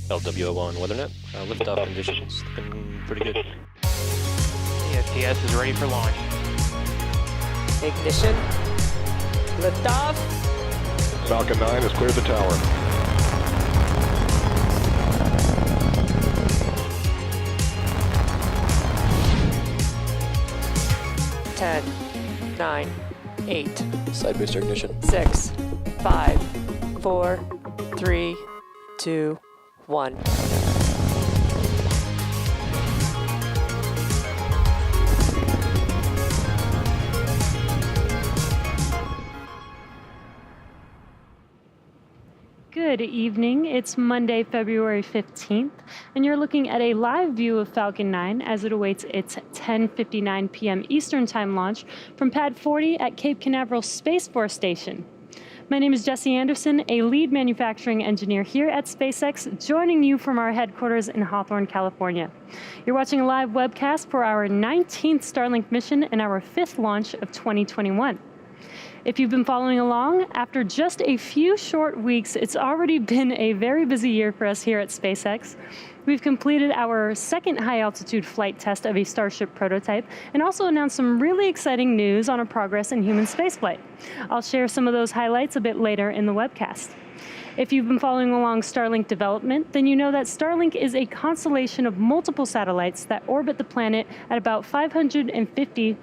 LWO1 WeatherNet. Liftoff conditions looking pretty good. The STS is ready for launch. Ignition. Liftoff. Falcon 9 has cleared the tower. Ten, 9, 8, Side booster ignition. 6, 5, 4, 3, 2, 1. Good evening. It's Monday, February 15th, and you're looking at a live view of Falcon 9 as it awaits its 10:59 p.m. Eastern Time launch from Pad 40 at Cape Canaveral Space Force Station. My name is Jesse Anderson, a lead manufacturing engineer here at SpaceX, joining you from our headquarters in Hawthorne, California. You're watching a live webcast for our 19th Starlink mission and our 5th launch of 2021. If you've been following along, after just a few short weeks, it's already been a very busy year for us here at SpaceX. We've completed our second high-altitude flight test of a Starship prototype and also announced some really exciting news on our progress in human spaceflight. I'll share some of those highlights a bit later in the webcast. If you've been following along Starlink development, then you know that Starlink is a constellation of multiple satellites that orbit the planet at about 550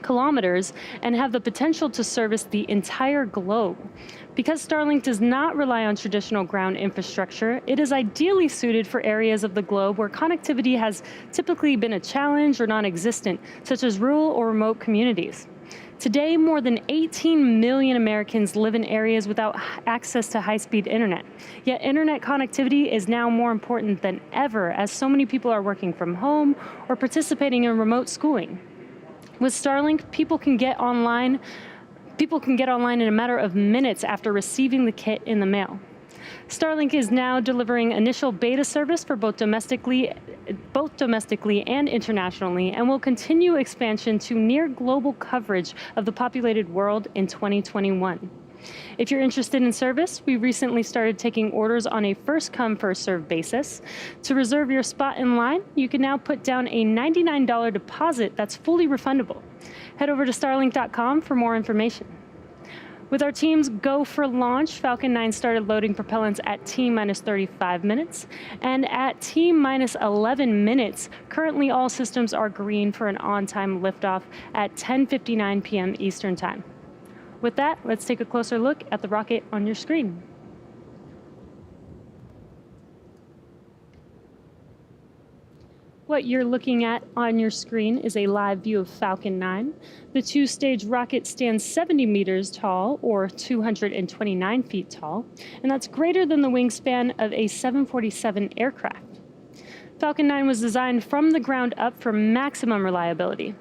kilometers and have the potential to service the entire globe. Because Starlink does not rely on traditional ground infrastructure, it is ideally suited for areas of the globe where connectivity has typically been a challenge or non-existent, such as rural or remote communities. Today, more than 18 million Americans live in areas without access to high-speed internet. Yet internet connectivity is now more important than ever, as so many people are working from home or participating in remote schooling. With Starlink, people can get online in a matter of minutes after receiving the kit in the mail. Starlink is now delivering initial beta service for both domestically and internationally, and will continue expansion to near global coverage of the populated world in 2021. If you're interested in service, we recently started taking orders on a first-come, first-served basis. To reserve your spot in line, you can now put down a $99 deposit that's fully refundable. Head over to starlink.com for more information. With our team's go for launch, Falcon 9 started loading propellants at T-minus 35 minutes, and at T-minus 11 minutes, currently all systems are green for an on-time liftoff at 10:59 p.m. Eastern Time. With that, let's take a closer look at the rocket on your screen. What you're looking at on your screen is a live view of Falcon 9. The two-stage rocket stands 70 meters tall, or 229 feet tall, and that's greater than the wingspan of a 747 aircraft. Falcon 9 was designed from the ground up for maximum reliability.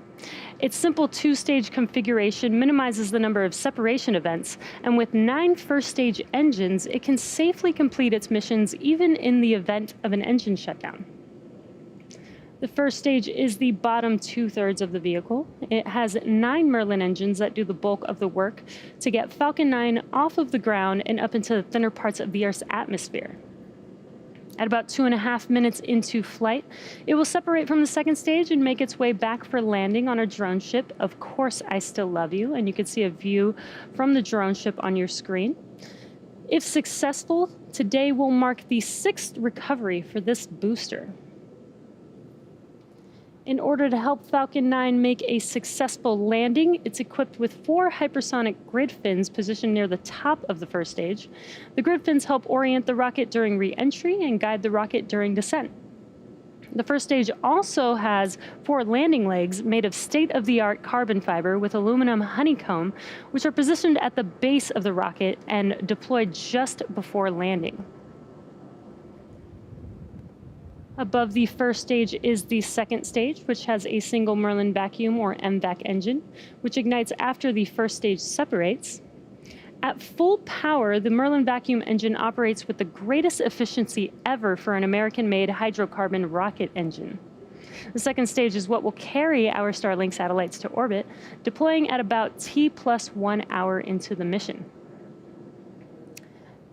Its simple two-stage configuration minimizes the number of separation events, and with 9 first-stage engines, it can safely complete its missions even in the event of an engine shutdown. The first stage is the bottom 2/3 of the vehicle. It has 9 Merlin engines that do the bulk of the work to get Falcon 9 off of the ground and up into the thinner parts of the Earth's atmosphere. At about 2.5 minutes into flight, it will separate from the second stage and make its way back for landing on a drone ship. Of course, I Still Love You, and you can see a view from the drone ship on your screen. If successful, today will mark the 6th recovery for this booster. In order to help Falcon 9 make a successful landing, it's equipped with 4 hypersonic grid fins positioned near the top of the first stage. The grid fins help orient the rocket during re-entry and guide the rocket during descent. The first stage also has 4 landing legs made of state-of-the-art carbon fiber with aluminum honeycomb, which are positioned at the base of the rocket and deployed just before landing. Above the first stage is the second stage, which has a single Merlin vacuum or MVAC engine, which ignites after the first stage separates. At full power, the Merlin vacuum engine operates with the greatest efficiency ever for an American-made hydrocarbon rocket engine. The second stage is what will carry our Starlink satellites to orbit, deploying at about T+1 hour into the mission.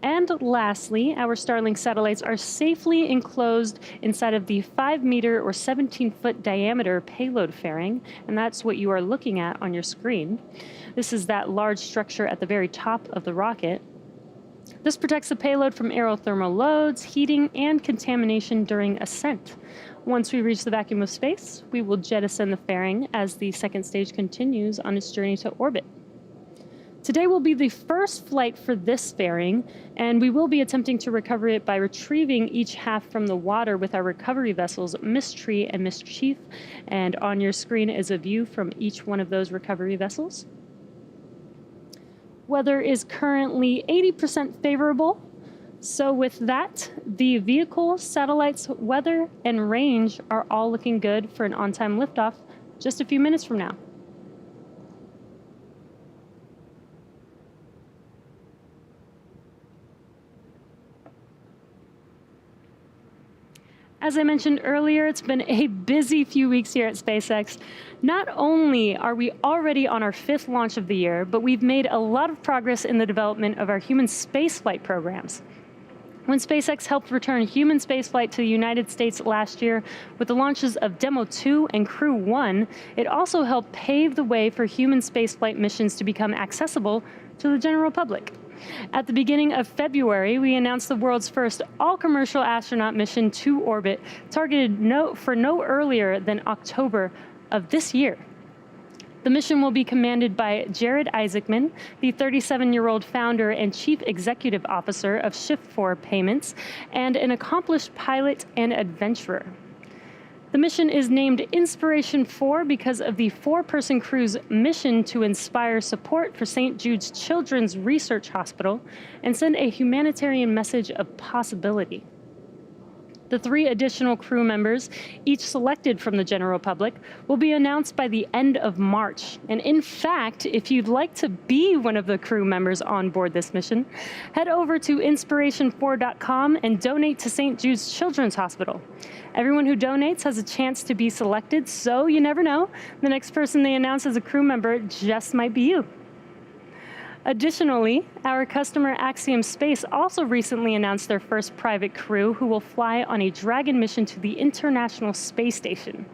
And lastly, our Starlink satellites are safely enclosed inside of the 5-meter or 17-foot diameter payload fairing, and that's what you are looking at on your screen. This is that large structure at the very top of the rocket. This protects the payload from aerothermal loads, heating, and contamination during ascent. Once we reach the vacuum of space, we will jettison the fairing as the second stage continues on its journey to orbit. Today will be the first flight for this fairing, and we will be attempting to recover it by retrieving each half from the water with our recovery vessels, Mystery and Mischief. And on your screen is a view from each one of those recovery vessels. Weather is currently 80% favorable. So with that, the vehicle, satellites, weather, and range are all looking good for an on-time liftoff just a few minutes from now. As I mentioned earlier, it's been a busy few weeks here at SpaceX. Not only are we already on our 5th launch of the year, but we've made a lot of progress in the development of our human spaceflight programs. When SpaceX helped return human spaceflight to the United States last year with the launches of Demo 2 and Crew 1, it also helped pave the way for human spaceflight missions to become accessible to the general public. At the beginning of February, we announced the world's first all-commercial astronaut mission to orbit, targeted for no earlier than October of this year. The mission will be commanded by Jared Isaacman, the 37-year-old founder and chief executive officer of Shift4 Payments, and an accomplished pilot and adventurer. The mission is named Inspiration 4 because of the 4-person crew's mission to inspire support for St. Jude's Children's Research Hospital and send a humanitarian message of possibility. The 3 additional crew members, each selected from the general public, will be announced by the end of March. And in fact, if you'd like to be one of the crew members on board this mission, head over to inspiration4.com and donate to St. Jude's Children's Hospital. Everyone who donates has a chance to be selected, so you never know. The next person they announce as a crew member just might be you. Additionally, our customer Axiom Space also recently announced their first private crew who will fly on a Dragon mission to the International Space Station.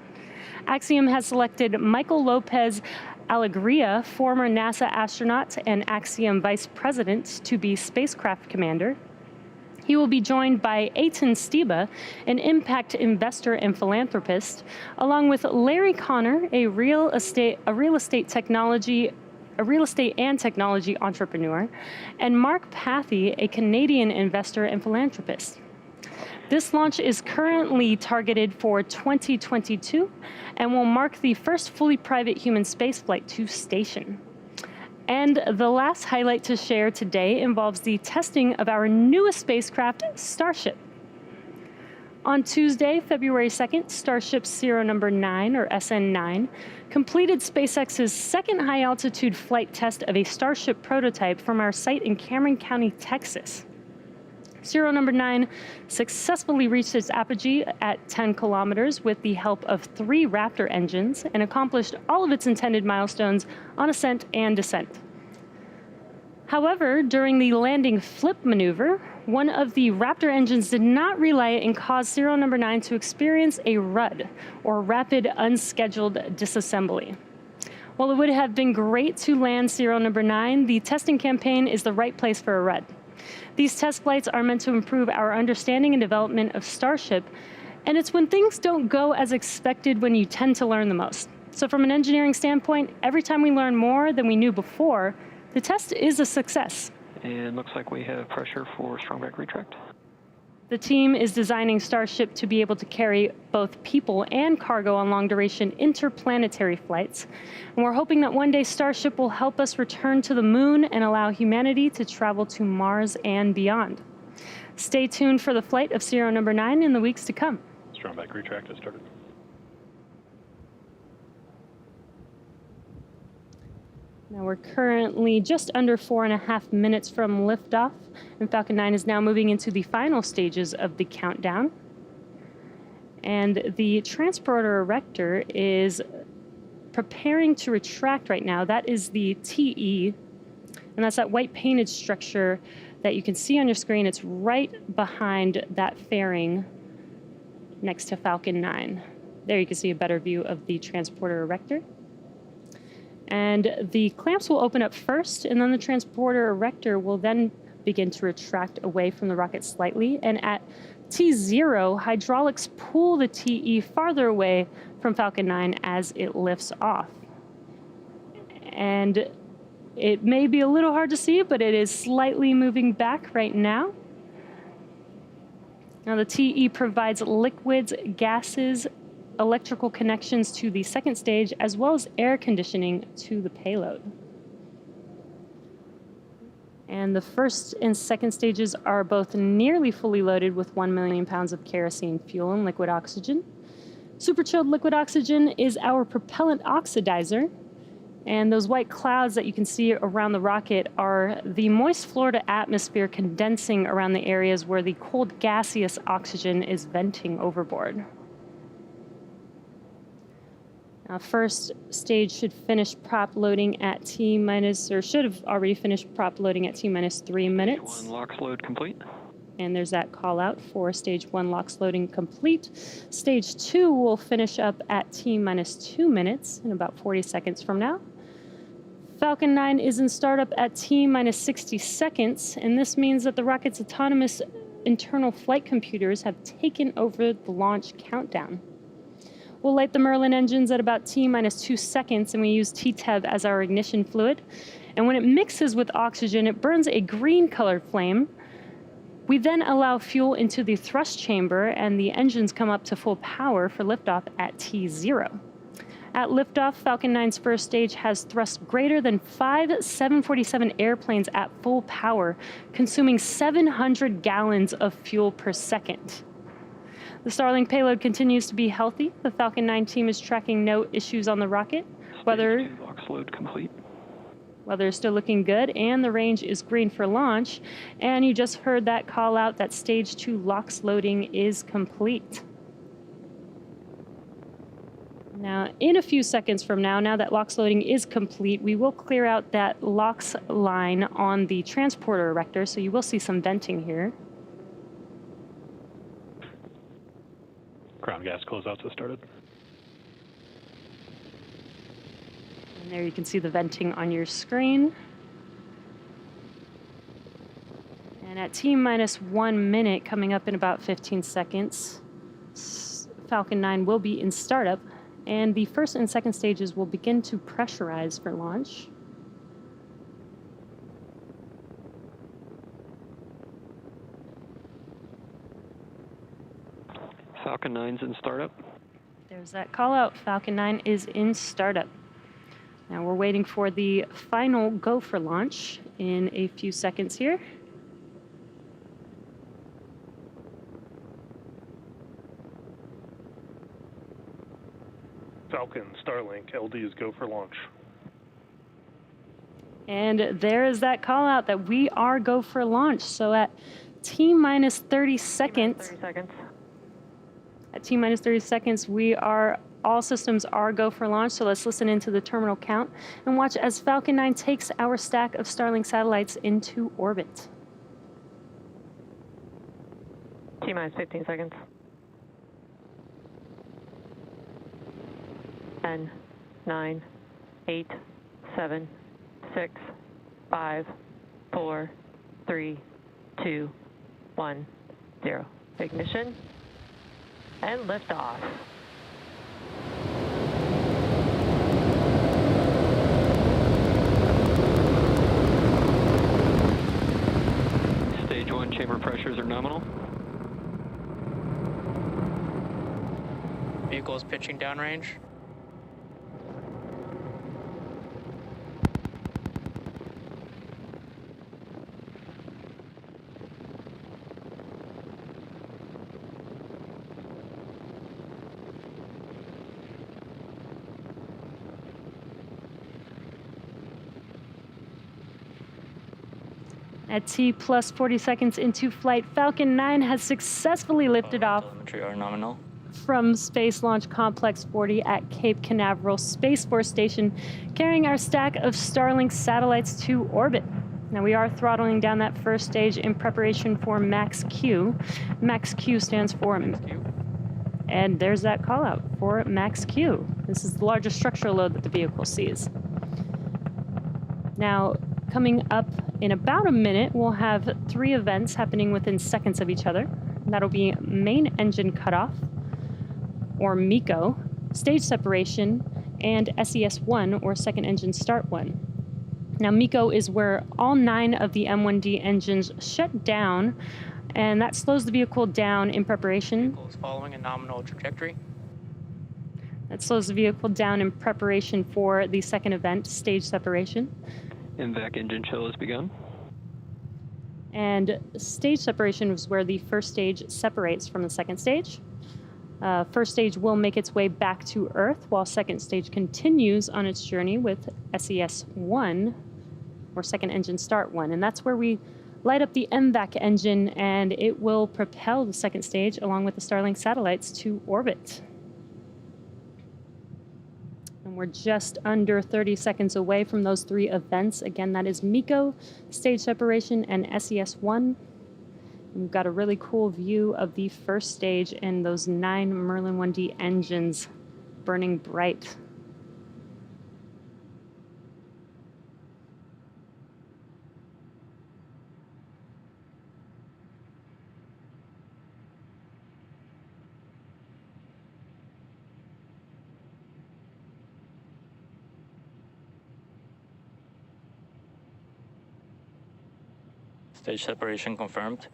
Axiom has selected Michael Lopez Alegria, former NASA astronaut and Axiom vice president, to be spacecraft commander. He will be joined by Eitan Stiba, an impact investor and philanthropist, along with Larry Connor, a real estate and technology entrepreneur, and Mark Pathy, a Canadian investor and philanthropist. This launch is currently targeted for 2022 and will mark the first fully private human spaceflight to station. And the last highlight to share today involves the testing of our newest spacecraft, Starship. On Tuesday, February 2nd, Starship serial number 9, or SN9, completed SpaceX's second high-altitude flight test of a Starship prototype from our site in Cameron County, Texas. Serial number 9 successfully reached its apogee at 10 kilometers with the help of 3 Raptor engines and accomplished all of its intended milestones on ascent and descent. However, during the landing flip maneuver, one of the Raptor engines did not relight and caused serial number 9 to experience a RUD, or Rapid Unscheduled Disassembly. While it would have been great to land serial number 9, the testing campaign is the right place for a RUD. These test flights are meant to improve our understanding and development of Starship, and it's when things don't go as expected when you tend to learn the most. So from an engineering standpoint, every time we learn more than we knew before, the test is a success. And looks like we have pressure for strong back retract. The team is designing Starship to be able to carry both people and cargo on long-duration interplanetary flights. And we're hoping that one day Starship will help us return to the moon and allow humanity to travel to Mars and beyond. Stay tuned for the flight of serial number 9 in the weeks to come. Strong back retract has started. Now we're currently just under 4.5 minutes from liftoff, and Falcon 9 is now moving into the final stages of the countdown. And the transporter erector is preparing to retract right now. That is the TE, and that's that white painted structure that you can see on your screen. It's right behind that fairing next to Falcon 9. There you can see a better view of the transporter erector. And the clamps will open up first, and then the transporter erector will then begin to retract away from the rocket slightly. And at T0, hydraulics pull the TE farther away from Falcon 9 as it lifts off. And it may be a little hard to see, but it is slightly moving back right now. Now the TE provides liquids, gases, electrical connections to the second stage, as well as air conditioning to the payload. And the first and second stages are both nearly fully loaded with 1 million pounds of kerosene fuel and liquid oxygen. Super chilled liquid oxygen is our propellant oxidizer. And those white clouds that you can see around the rocket are the moist Florida atmosphere condensing around the areas where the cold gaseous oxygen is venting overboard. First stage should finish prop loading at T minus, or should have already finished prop loading at T minus 3 minutes. Stage 1 LOX load complete. And there's that call out for stage 1 LOX loading complete. Stage 2 will finish up at T minus 2 minutes in about 40 seconds from now. Falcon 9 is in startup at T minus 60 seconds, and this means that the rocket's autonomous internal flight computers have taken over the launch countdown. We'll light the Merlin engines at about T minus 2 seconds, and we use TTEB as our ignition fluid. And when it mixes with oxygen, it burns a green colored flame. We then allow fuel into the thrust chamber, and the engines come up to full power for liftoff at T0. At liftoff, Falcon 9's first stage has thrust greater than 5 747 airplanes at full power, consuming 700 gallons of fuel per second. The Starlink payload continues to be healthy. The Falcon 9 team is tracking no issues on the rocket. Weather Stage 2 LOX load complete. Weather is still looking good, and the range is green for launch. And you just heard that call out that stage 2 LOX loading is complete. Now, in a few seconds from now that LOX loading is complete, we will clear out that LOX line on the transporter erector, so you will see some venting here. Ground gas closeouts have started. And there you can see the venting on your screen. And at T minus 1 minute, coming up in about 15 seconds, Falcon 9 will be in startup, and the first and second stages will begin to pressurize for launch. Falcon 9's in startup. There's that call out. Falcon 9 is in startup. Now we're waiting for the final go for launch in a few seconds here. Falcon, Starlink, LD is go for launch. And there is that call out that we are go for launch. So at T minus 30 seconds. At T minus 30 seconds, all systems are go for launch. So let's listen into the terminal count and watch as Falcon 9 takes our stack of Starlink satellites into orbit. T minus 15 seconds. 10, 9, 8, 7, 6, 5, 4, 3, 2, 1, 0. Ignition and liftoff. Stage 1 chamber pressures are nominal. Vehicle is pitching downrange. At T plus 40 seconds into flight, Falcon 9 has successfully lifted off Telemetry are nominal. from Space Launch Complex 40 at Cape Canaveral Space Force Station, carrying our stack of Starlink satellites to orbit. Now we are throttling down that first stage in preparation for Max Q. Max Q stands for, and there's that call out for Max Q. This is the largest structural load that the vehicle sees. Now, coming up in about a minute, we'll have 3 events happening within seconds of each other. That'll be main engine cutoff, or MECO, stage separation, and SES-1, or second engine start 1. Now, MECO is where all 9 of the M1D engines shut down, and that slows the vehicle down in preparation. Vehicle is following a nominal trajectory. That slows the vehicle down in preparation for the second event, stage separation. MVAC engine chill has begun. And stage separation is where the first stage separates from the second stage. First stage will make its way back to Earth, while second stage continues on its journey with SES-1, or second engine start 1. And that's where we light up the MVAC engine, and it will propel the second stage along with the Starlink satellites to orbit. And we're just under 30 seconds away from those 3 events. Again, that is MECO, stage separation, and SES-1. And we've got a really cool view of the first stage and those 9 Merlin 1D engines burning bright. Stage separation confirmed.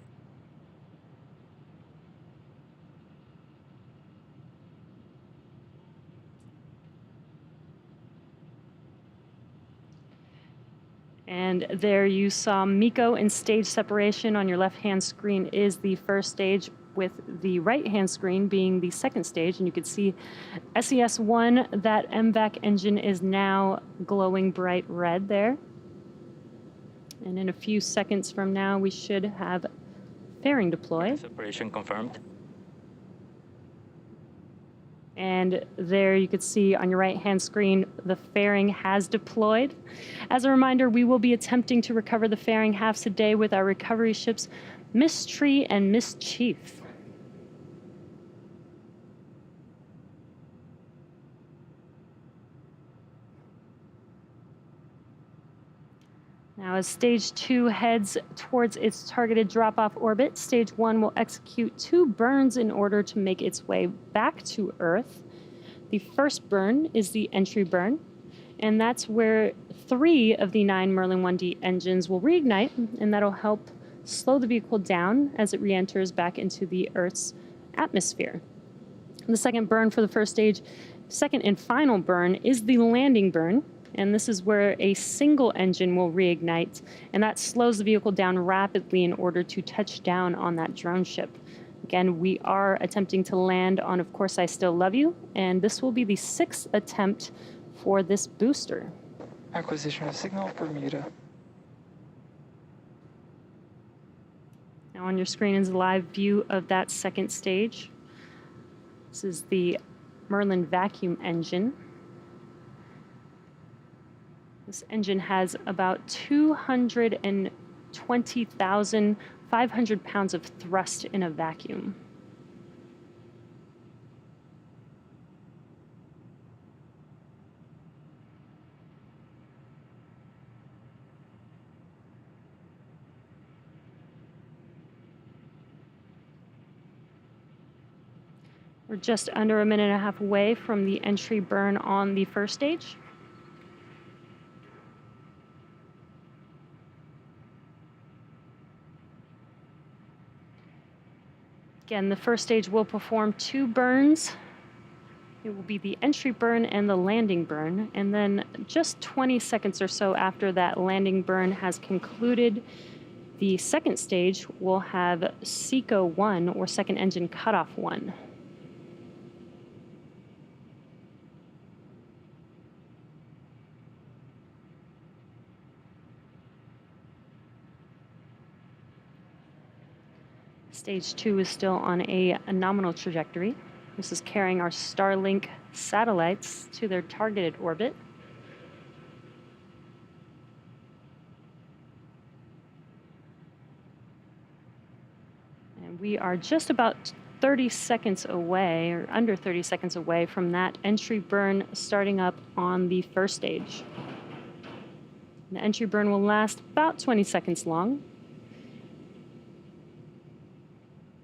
And there you saw MECO and stage separation. On your left-hand screen is the first stage, with the right-hand screen being the second stage. And you can see SES-1, that MVAC engine is now glowing bright red there. And in a few seconds from now, we should have fairing deploy. Separation confirmed. And there you could see on your right-hand screen, the fairing has deployed. As a reminder, we will be attempting to recover the fairing halves today with our recovery ships, Miss Tree and Miss Chief. Now, as Stage 2 heads towards its targeted drop-off orbit, Stage 1 will execute 2 burns in order to make its way back to Earth. The first burn is the entry burn, and that's where 3 of the 9 Merlin 1D engines will reignite, and that'll help slow the vehicle down as it re-enters back into the Earth's atmosphere. The second burn for the first stage, second and final burn, is the landing burn. And this is where a single engine will reignite, and that slows the vehicle down rapidly in order to touch down on that drone ship. Again, we are attempting to land on Of Course I Still Love You, and this will be the 6th attempt for this booster. Acquisition of signal, Bermuda. Now on your screen is a live view of that second stage. This is the Merlin vacuum engine. This engine has about 220,500 pounds of thrust in a vacuum. We're just under a minute and a half away from the entry burn on the first stage. Again, the first stage will perform 2 burns. It will be the entry burn and the landing burn. And then just 20 seconds or so after that landing burn has concluded, the second stage will have SECO-1, or second engine cutoff 1. Stage 2 is still on a nominal trajectory. This is carrying our Starlink satellites to their targeted orbit. We are just about 30 seconds away, or under 30 seconds away, from that entry burn starting up on the first stage. The entry burn will last about 20 seconds long.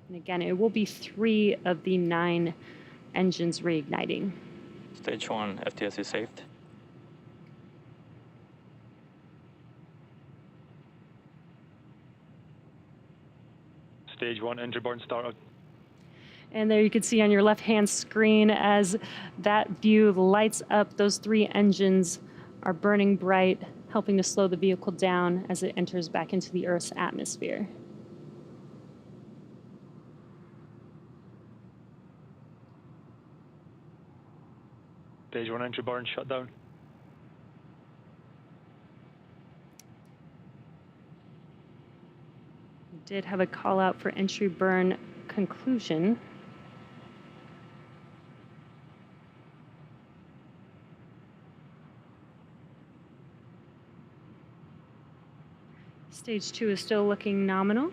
And again, it will be 3 of the 9 engines reigniting. Stage 1 FTS saved. Stage 1 engine burn started. And there you can see on your left-hand screen as that view lights up, those 3 engines are burning bright, helping to slow the vehicle down as it enters back into the Earth's atmosphere. Stage 1 engine burn shut down. We did have a call out for entry burn conclusion. Stage 2 is still looking nominal.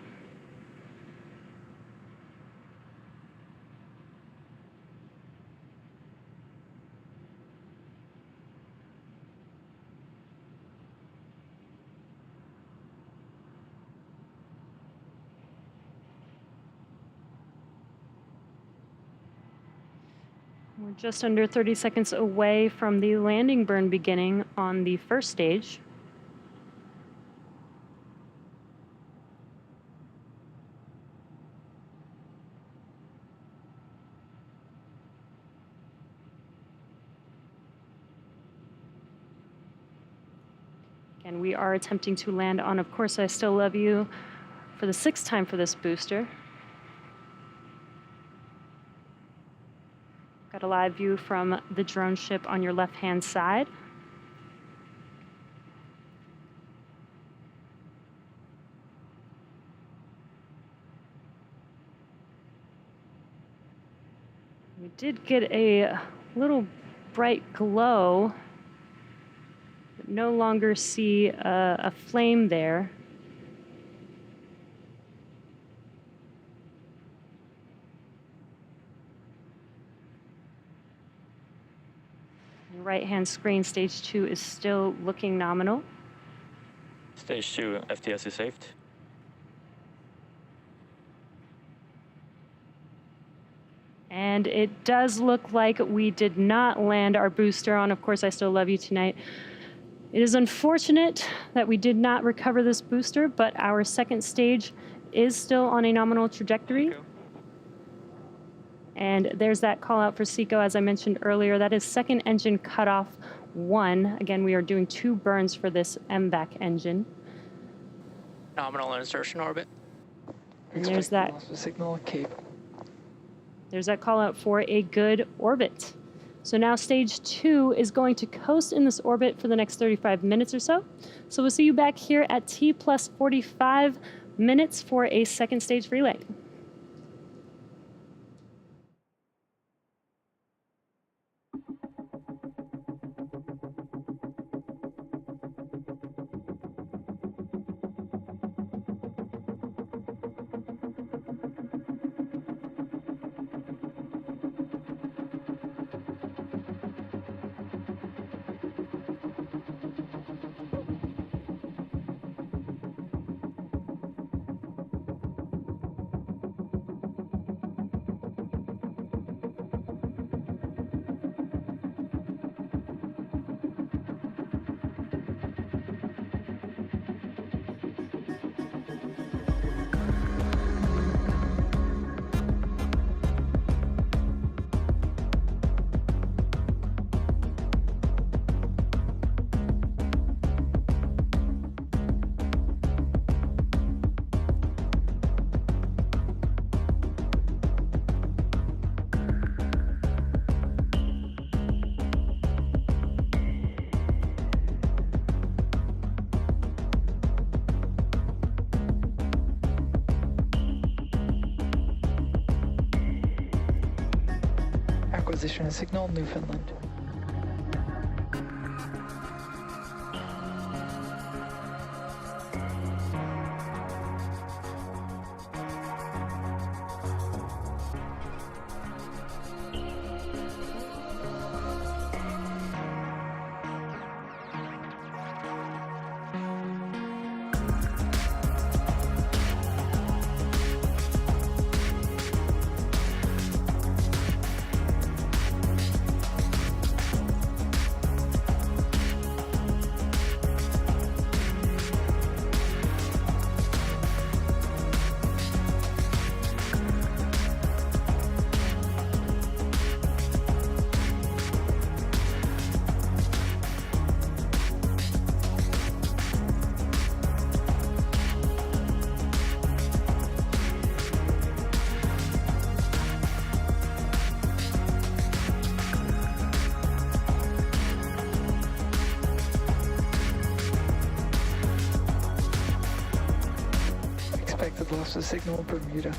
We're just under 30 seconds away from the landing burn beginning on the first stage. Again, we are attempting to land on Of Course I Still Love You for the 6th time for this booster. Got a live view from the drone ship on your left-hand side. We did get a little bright glow, but no longer see a flame there. Your right-hand screen, stage 2 is still looking nominal. Stage 2 FTS saved. And it does look like we did not land our booster on Of Course I Still Love You tonight. It is unfortunate that we did not recover this booster, but our second stage is still on a nominal trajectory. And there's that call out for SAOCOM, as I mentioned earlier. That is second engine cutoff 1. Again, we are doing 2 burns for this MVAC engine. Nominal insertion orbit. And there's that. Loss of signal at Cape. There's that call out for a good orbit. So now stage 2 is going to coast in this orbit for the next 35 minutes or so. So we'll see you back here at T plus 45 minutes for a second stage relay. Acquisition of signal, Newfoundland. of signal Bermuda.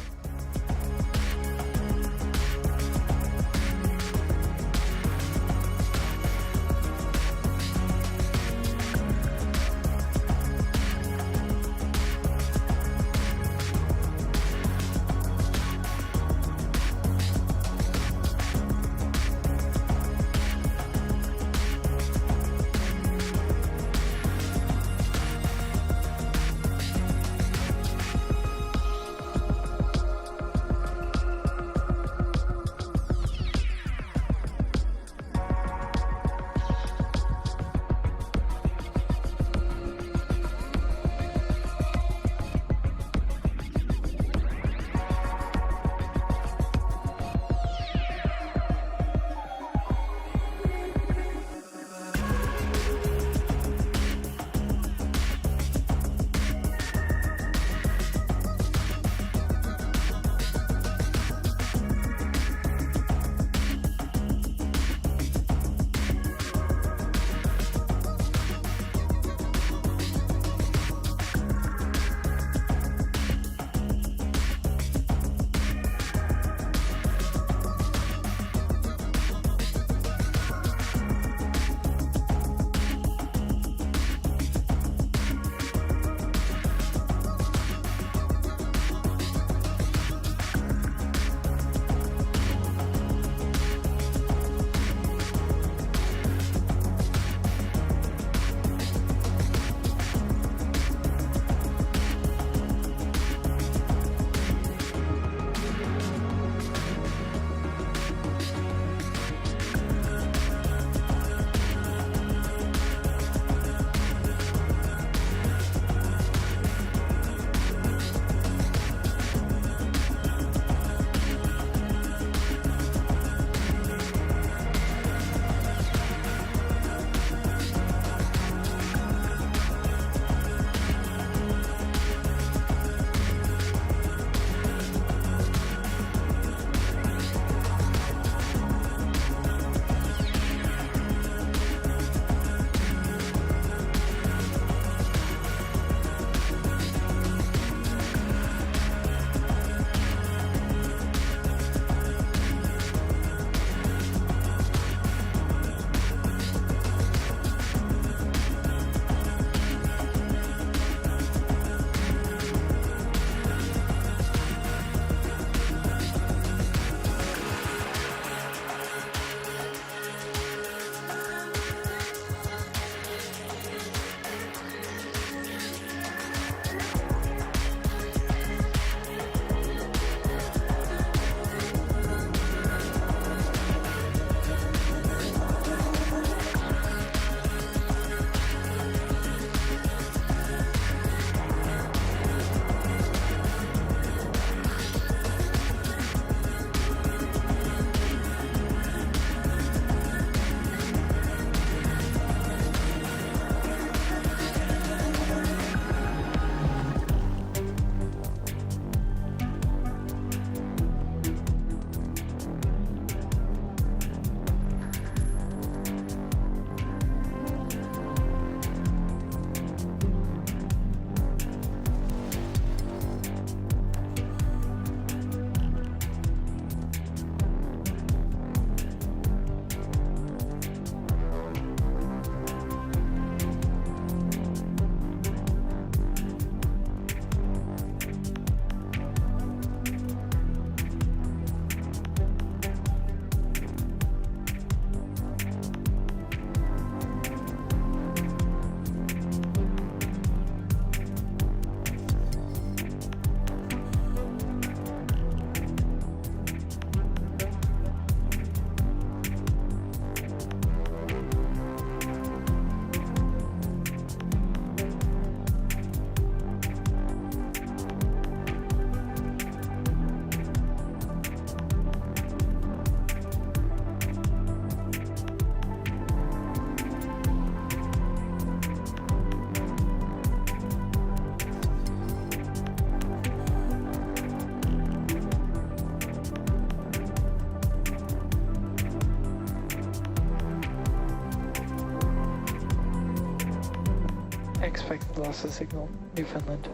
Expected loss of signal, Newfoundland.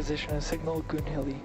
Acquisition of signal Goonhilly.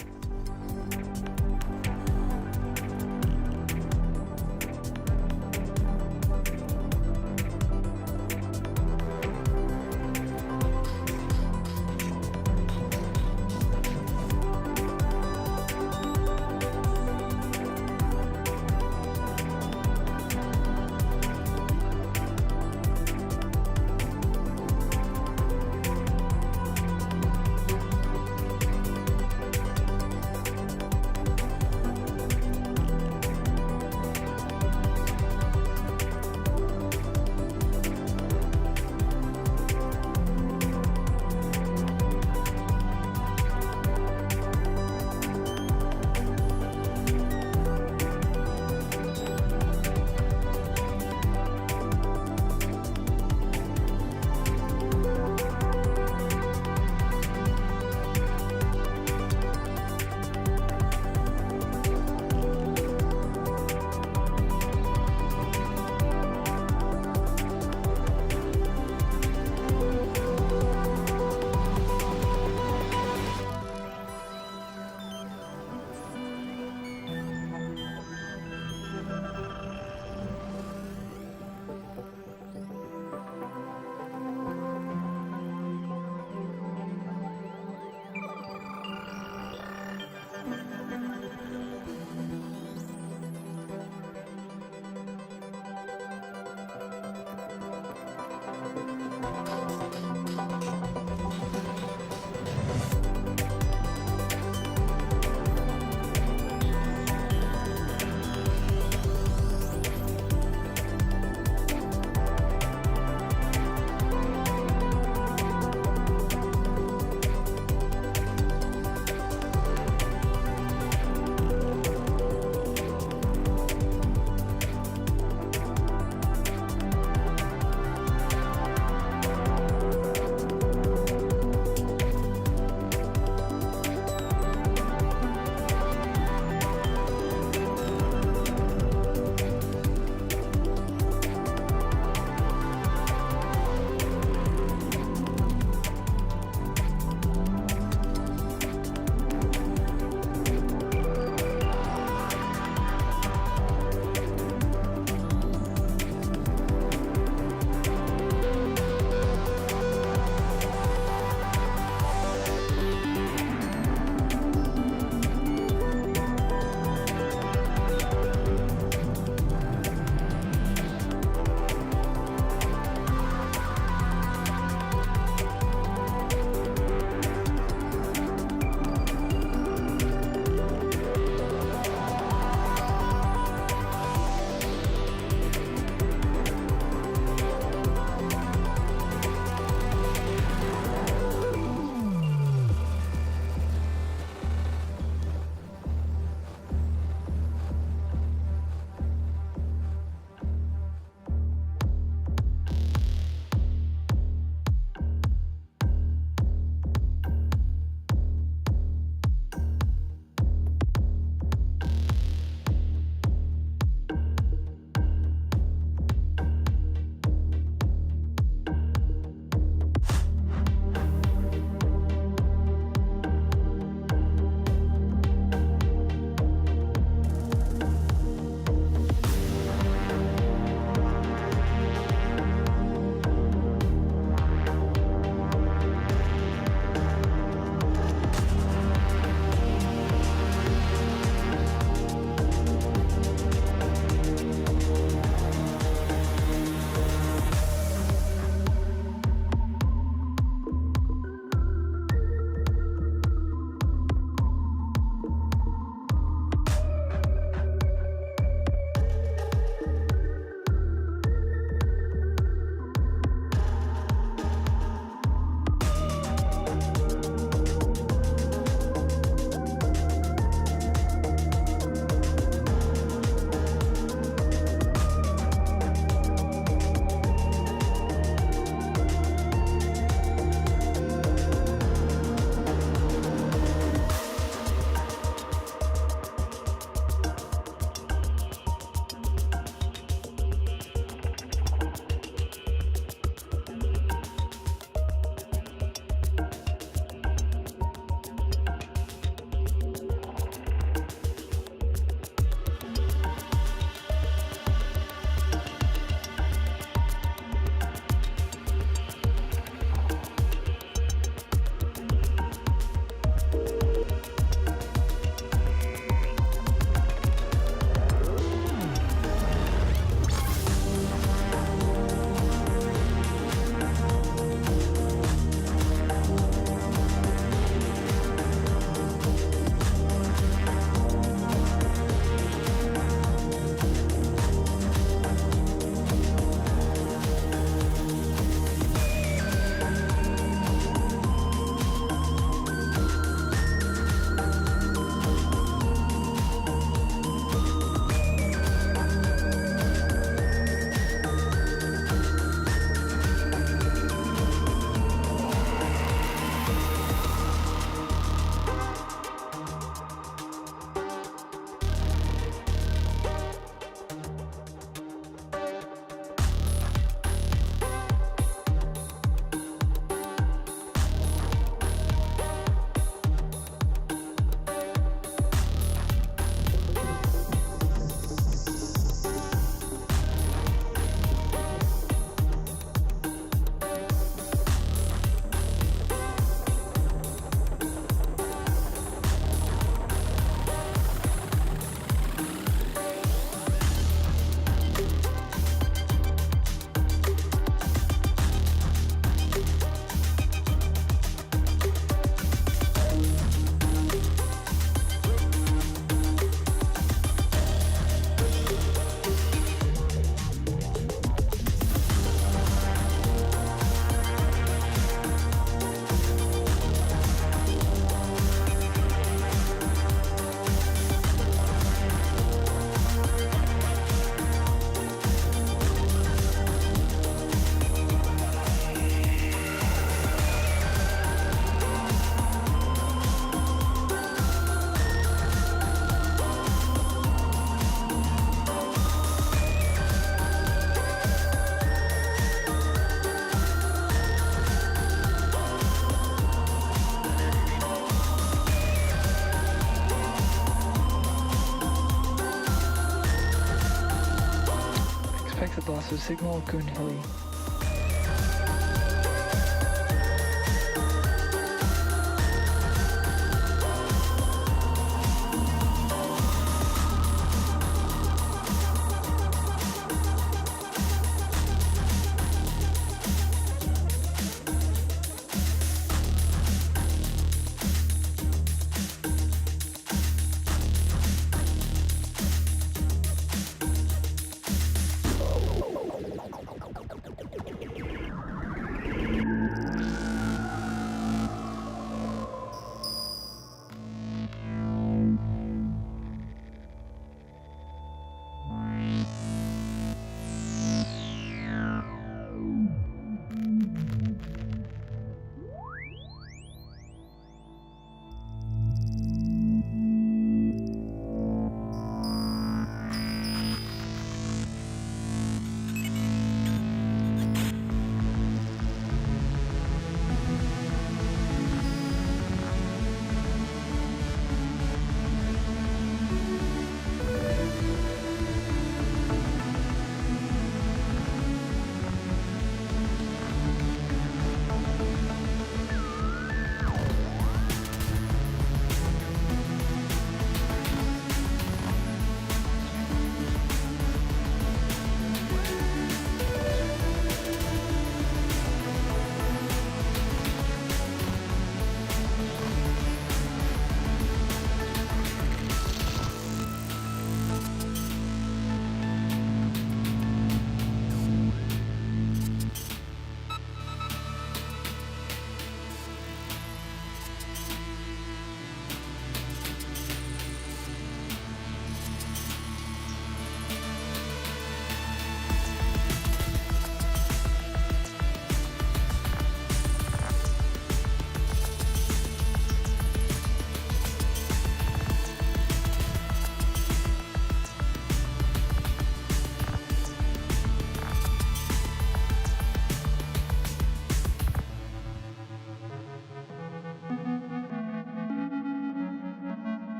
signal Goonhilly.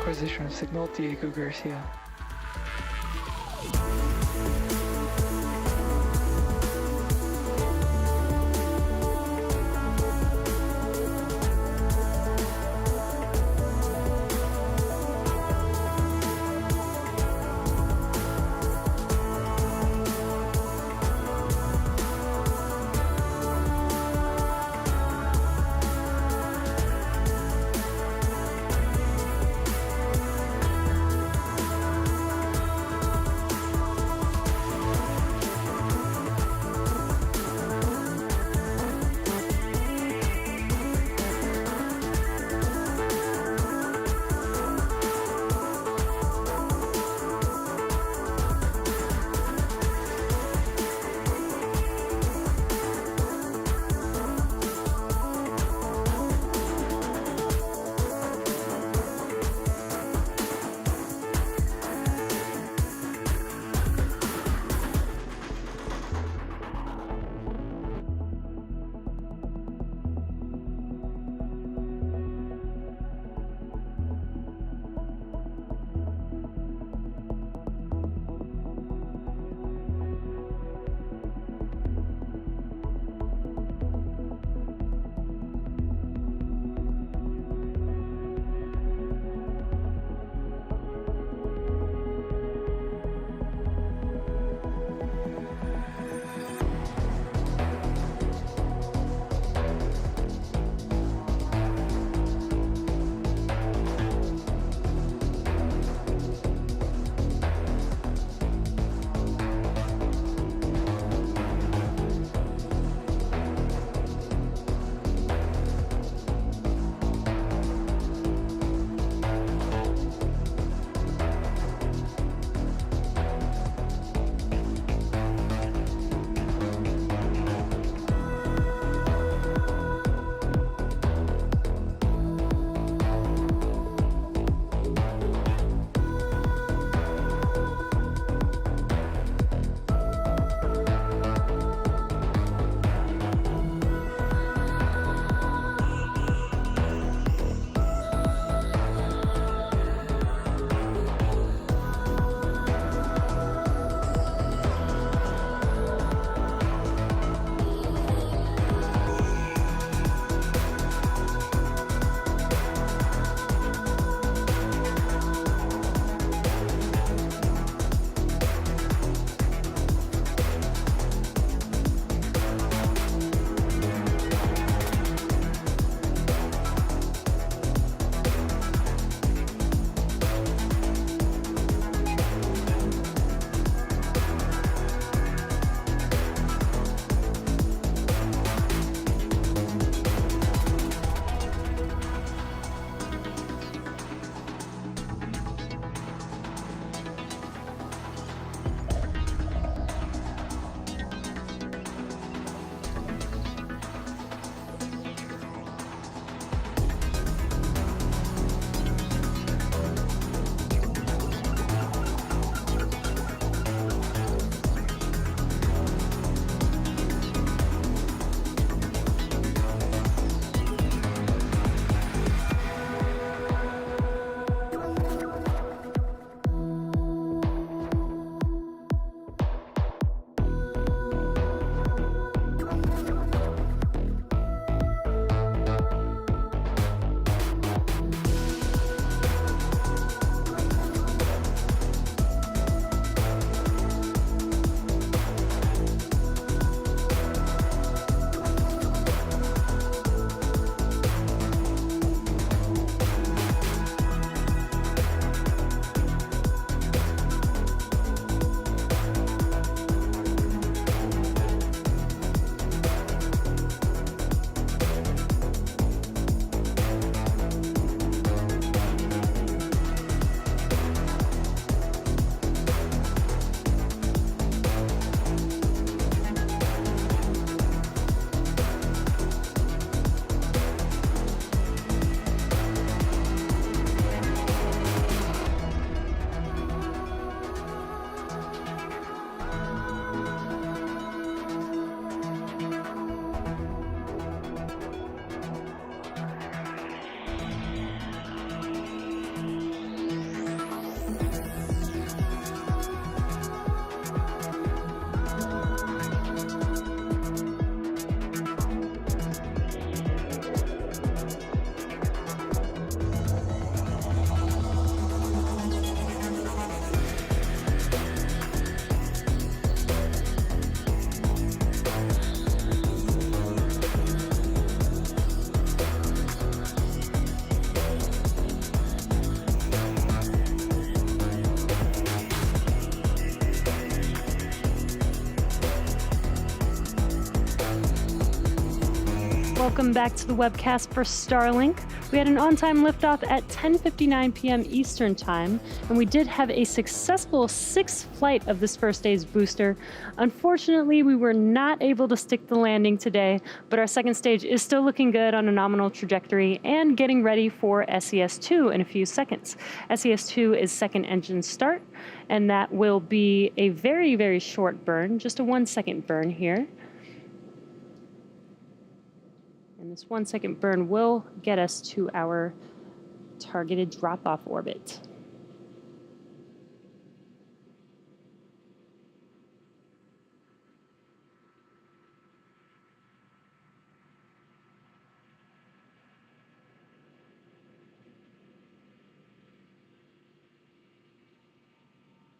Acquisition of signal, Diego Garcia. Welcome back to the webcast for Starlink. We had an on-time liftoff at 10:59 p.m. Eastern Time, and we did have a successful 6th flight of this first day's booster. Unfortunately, we were not able to stick the landing today, but our second stage is still looking good on a nominal trajectory and getting ready for SES-2 in a few seconds. SES-2 is second engine start, and that will be a very, very short burn, just a 1-second burn here. And this 1-second burn will get us to our targeted drop-off orbit.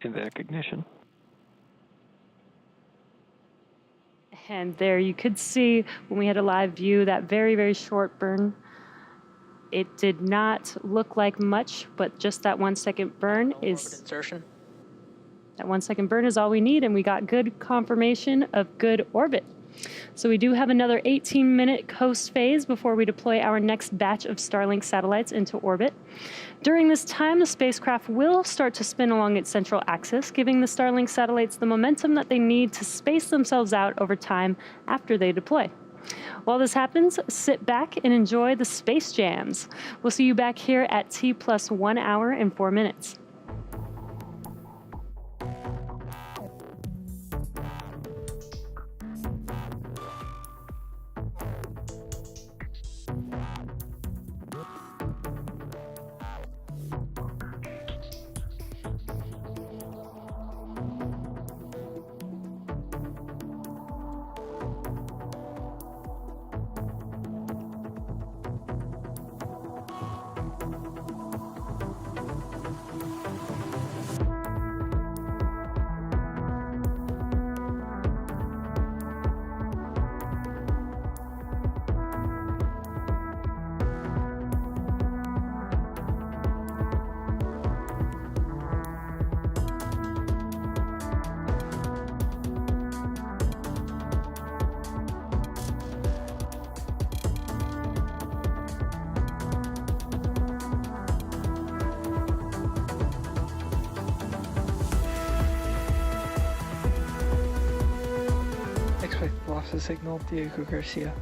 Invac ignition. And there you could see when we had a live view that very, very short burn. It did not look like much, but just that 1-second burn is Insertion. that 1-second burn is all we need, and we got good confirmation of good orbit. So we do have another 18-minute coast phase before we deploy our next batch of Starlink satellites into orbit. During this time, the spacecraft will start to spin along its central axis, giving the Starlink satellites the momentum that they need to space themselves out over time after they deploy. While this happens, sit back and enjoy the space jams. We'll see you back here at T+1 hour and 4 minutes. Expect loss of signal, Diego Garcia.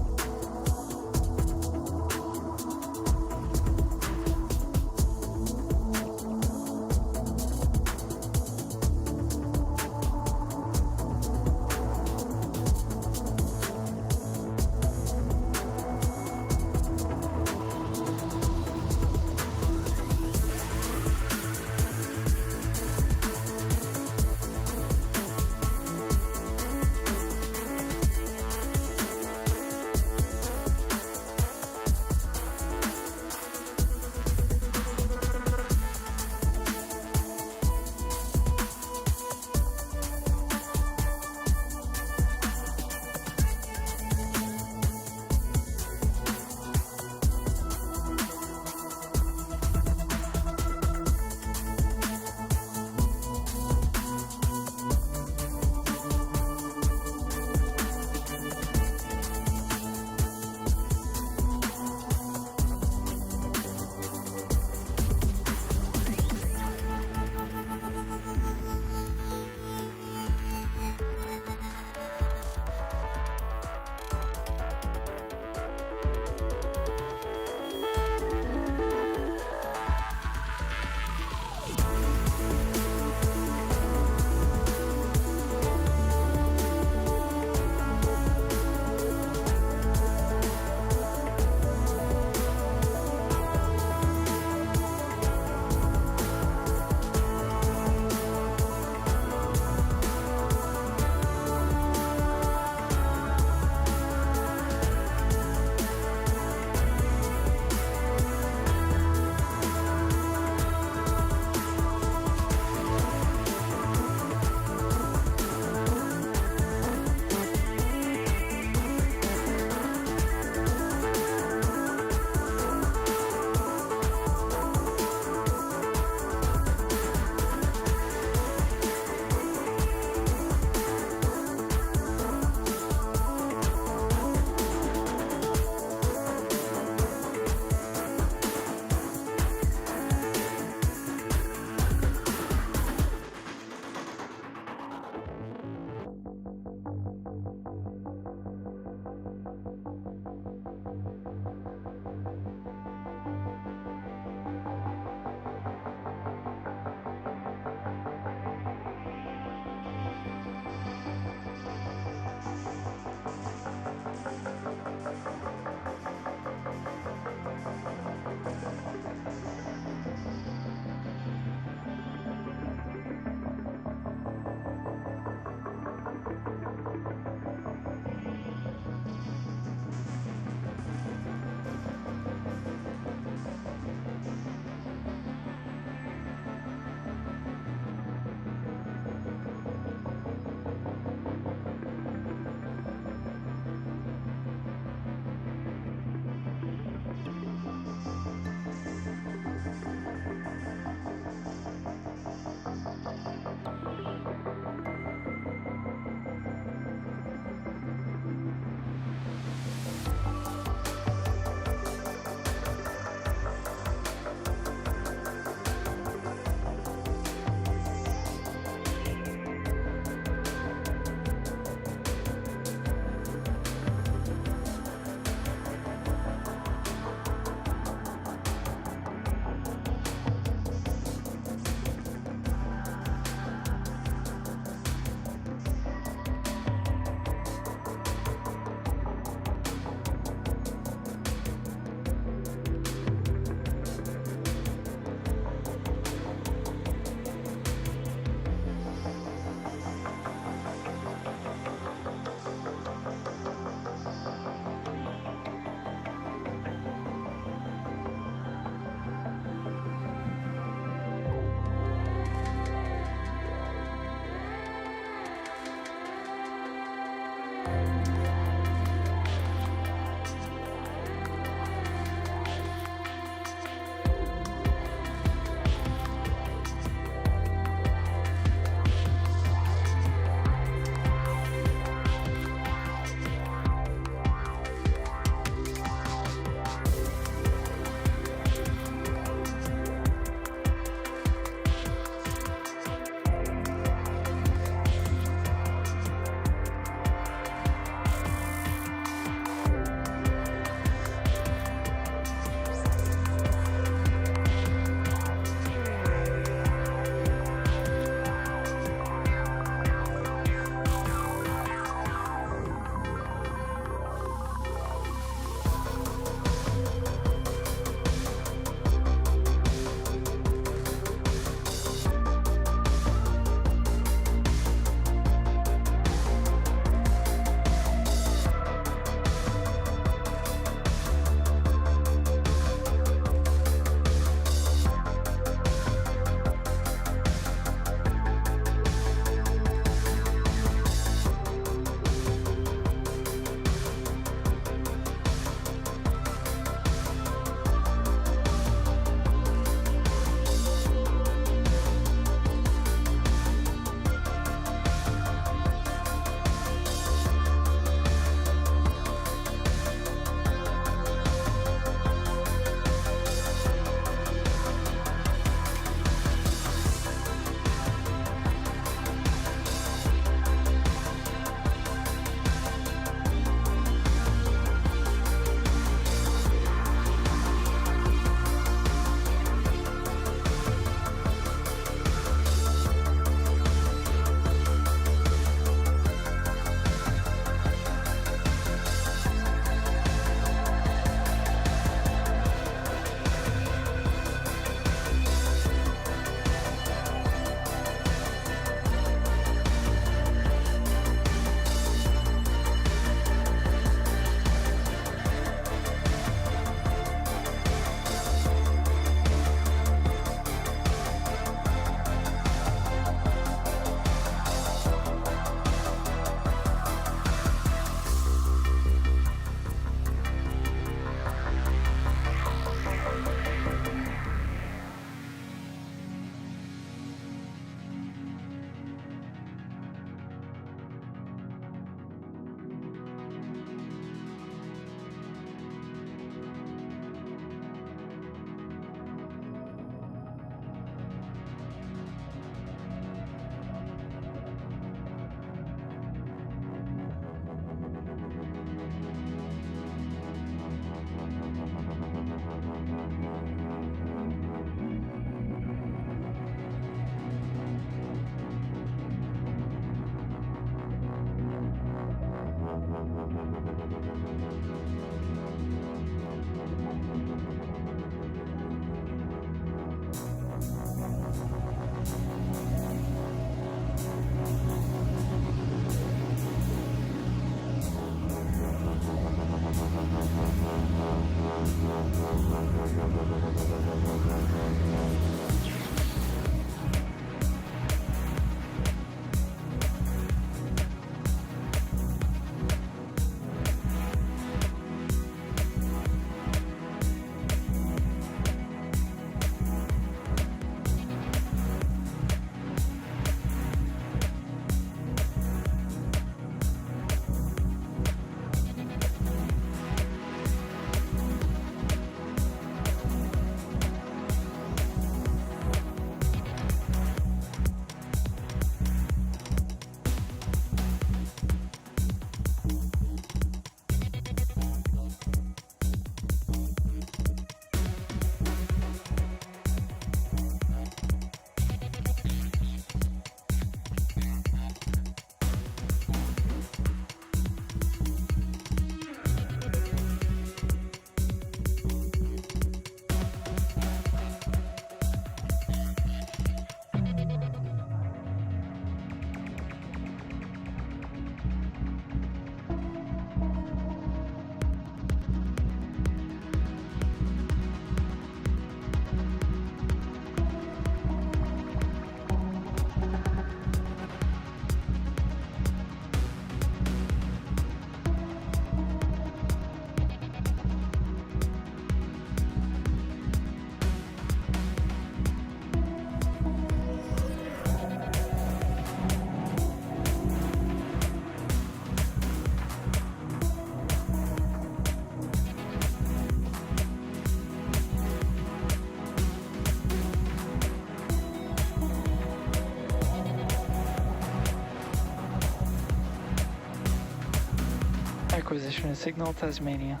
Acquisition of signal, Tasmania.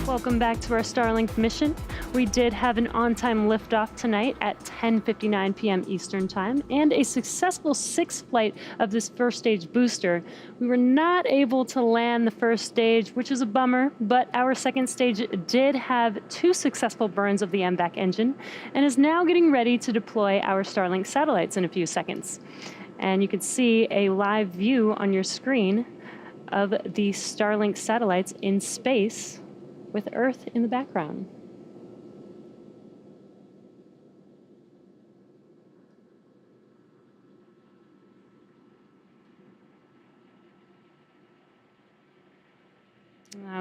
Welcome back to our Starlink mission. We did have an on-time liftoff tonight at 10:59 p.m. Eastern Time and a successful sixth flight of this first stage booster. We were not able to land the first stage, which is a bummer, but our second stage did have 2 successful burns of the MVAC engine and is now getting ready to deploy our Starlink satellites in a few seconds. And you can see a live view on your screen of the Starlink satellites in space with Earth in the background.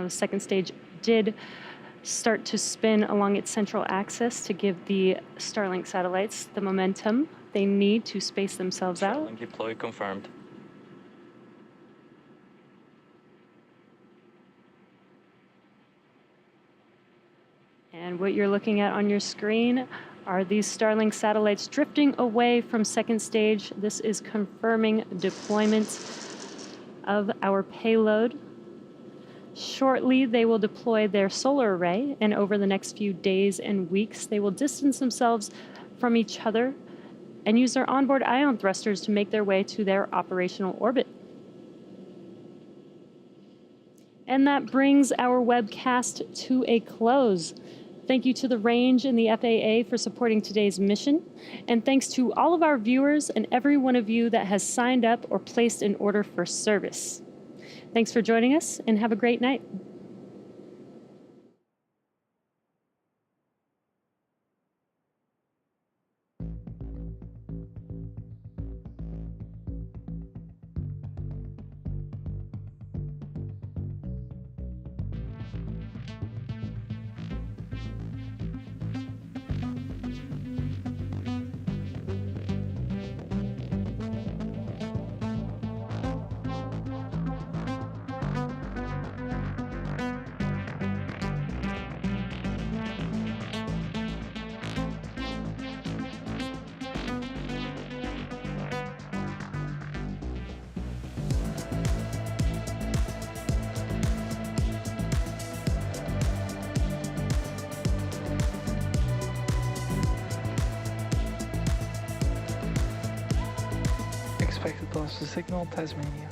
The second stage did start to spin along its central axis to give the Starlink satellites the momentum they need to space themselves out. Starlink deploy confirmed. And what you're looking at on your screen are these Starlink satellites drifting away from second stage. This is confirming deployment of our payload. Shortly, they will deploy their solar array, and over the next few days and weeks, they will distance themselves from each other and use their onboard ion thrusters to make their way to their operational orbit. And that brings our webcast to a close. Thank you to the Range and the FAA for supporting today's mission. And thanks to all of our viewers and every one of you that has signed up or placed an order for service. Thanks for joining us, and have a great night. Expected loss of signal, Tasmania.